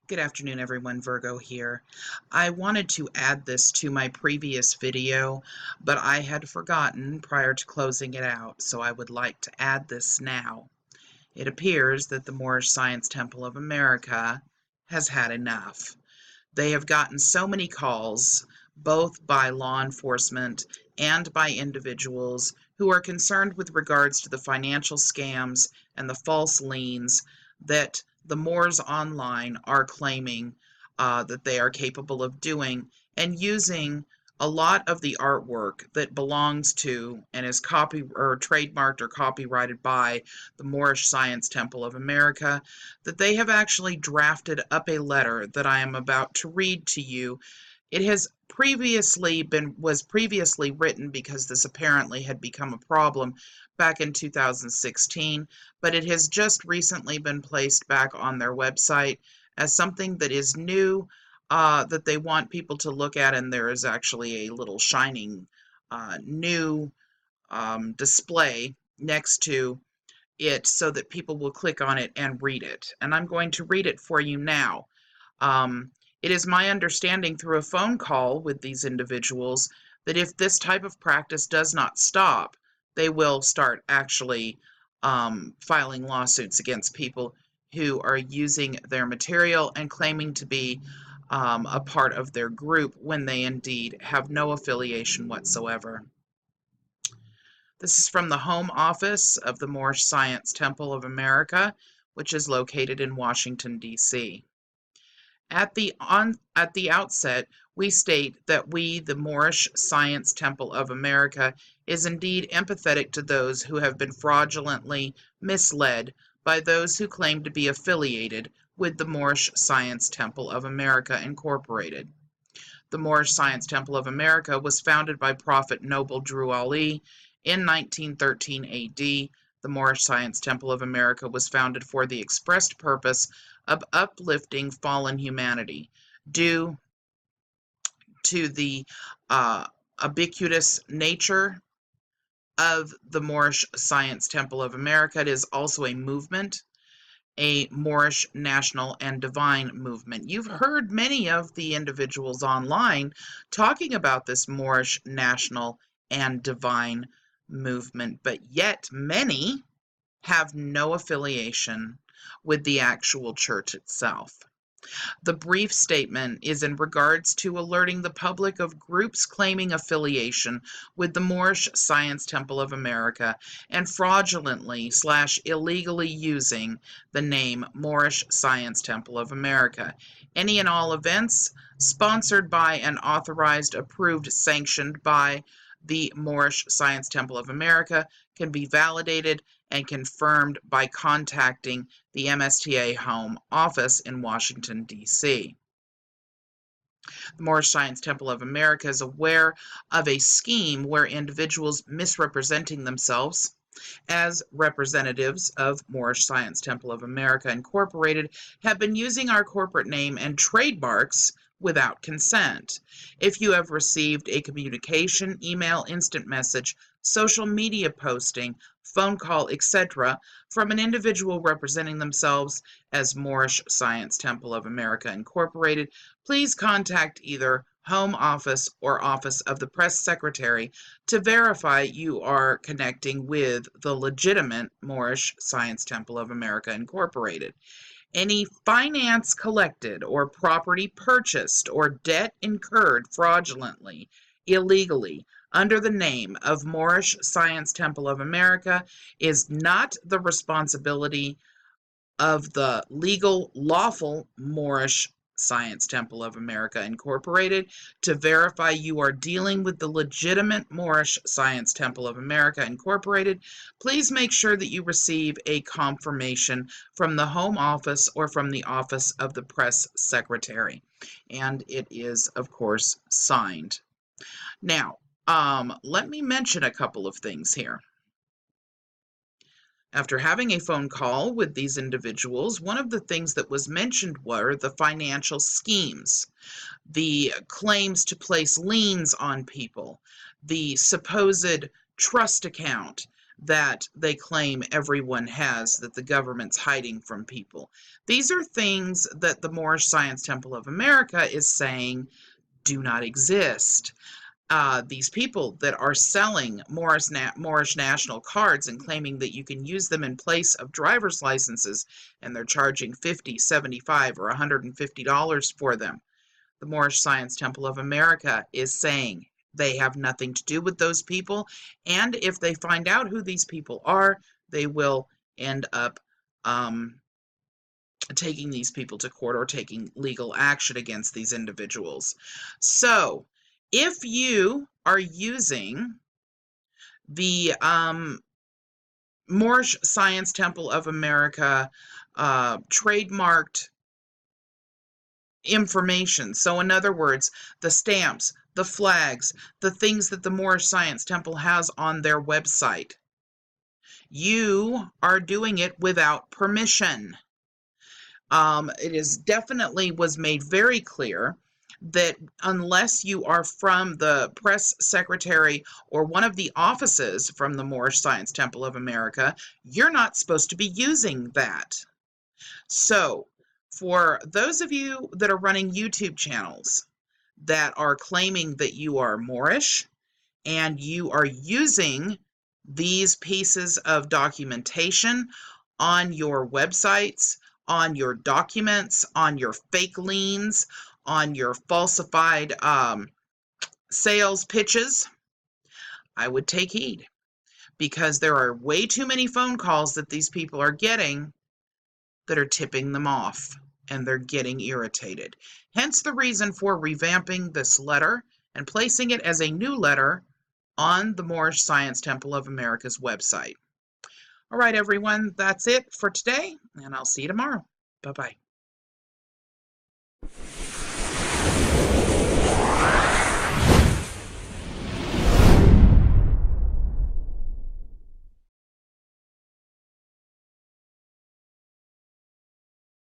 Good afternoon, everyone. Virgo here. I wanted to add this to my previous video, but I had forgotten prior to closing it out, so I would like to add this now. It appears that the Moorish Science Temple of America has had enough. They have gotten so many calls, both by law enforcement and by individuals who are concerned with regards to the financial scams and the false liens that the Moors online are claiming that they are capable of doing, and using a lot of the artwork that belongs to and is copy or trademarked or copyrighted by the Moorish Science Temple of America, that they have actually drafted up a letter that I am about to read to you. It was previously written because this apparently had become a problem back in 2016, but it has just recently been placed back on their website as something that is new, that they want people to look at, and there is actually a little shining new display next to it so that people will click on it and read it. And I'm going to read it for you now. It is my understanding through a phone call with these individuals that if this type of practice does not stop, they will start actually filing lawsuits against people who are using their material and claiming to be a part of their group when they indeed have no affiliation whatsoever. This is from the home office of the Moorish Science Temple of America, which is located in Washington, D.C. At the outset, we state that we, the Moorish Science Temple of America, is indeed empathetic to those who have been fraudulently misled by those who claim to be affiliated with the Moorish Science Temple of America, Incorporated. The Moorish Science Temple of America was founded by Prophet Noble Drew Ali in 1913 AD. The Moorish Science Temple of America was founded for the expressed purpose of uplifting fallen humanity. Due to the ubiquitous nature of the Moorish Science Temple of America, it is also a movement, a Moorish national and divine movement. You've heard many of the individuals online talking about this Moorish national and divine movement, but yet many have no affiliation with the actual church itself. The brief statement is in regards to alerting the public of groups claiming affiliation with the Moorish Science Temple of America and fraudulently/illegally using the name Moorish Science Temple of America. Any and all events sponsored by and authorized, approved, sanctioned by the Moorish Science Temple of America can be validated and confirmed by contacting the MSTA home office in Washington, D.C. The Moorish Science Temple of America is aware of a scheme where individuals misrepresenting themselves as representatives of Moorish Science Temple of America, Incorporated have been using our corporate name and trademarks without consent. If you have received a communication, email, instant message, social media posting, phone call, etc., from an individual representing themselves as Moorish Science Temple of America, Incorporated, please contact either Home Office or Office of the Press Secretary to verify you are connecting with the legitimate Moorish Science Temple of America, Incorporated. Any finance collected or property purchased or debt incurred fraudulently, illegally, under the name of Moorish Science Temple of America is not the responsibility of the legal, lawful Moorish Science Temple of America, Incorporated. To verify you are dealing with the legitimate Moorish Science Temple of America, Incorporated, please make sure that you receive a confirmation from the Home Office or from the Office of the Press Secretary. And it is, of course, signed. Now, let me mention a couple of things here. After having a phone call with these individuals, one of the things that was mentioned were the financial schemes, the claims to place liens on people, the supposed trust account that they claim everyone has, that the government's hiding from people. These are things that the Moorish Science Temple of America is saying do not exist. These people that are selling Moorish national cards and claiming that you can use them in place of driver's licenses, and they're charging $50, $75, or $150 for them. The Moorish Science Temple of America is saying they have nothing to do with those people, and if they find out who these people are, they will end up taking these people to court or taking legal action against these individuals. So, if you are using the Moorish Science Temple of America trademarked information, so in other words, the stamps, the flags, the things that the Moorish Science Temple has on their website, you are doing it without permission. It is definitely was made very clear that unless you are from the press secretary or one of the offices from the Moorish Science Temple of America, you're not supposed to be using that. So, for those of you that are running YouTube channels that are claiming that you are Moorish and you are using these pieces of documentation on your websites, on your documents, on your fake liens, on your falsified sales pitches, I would take heed, because there are way too many phone calls that these people are getting that are tipping them off, and they're getting irritated. Hence the reason for revamping this letter and placing it as a new letter on the Moorish Science Temple of America's website. All right, everyone, that's it for today, and I'll see you tomorrow. Bye-bye.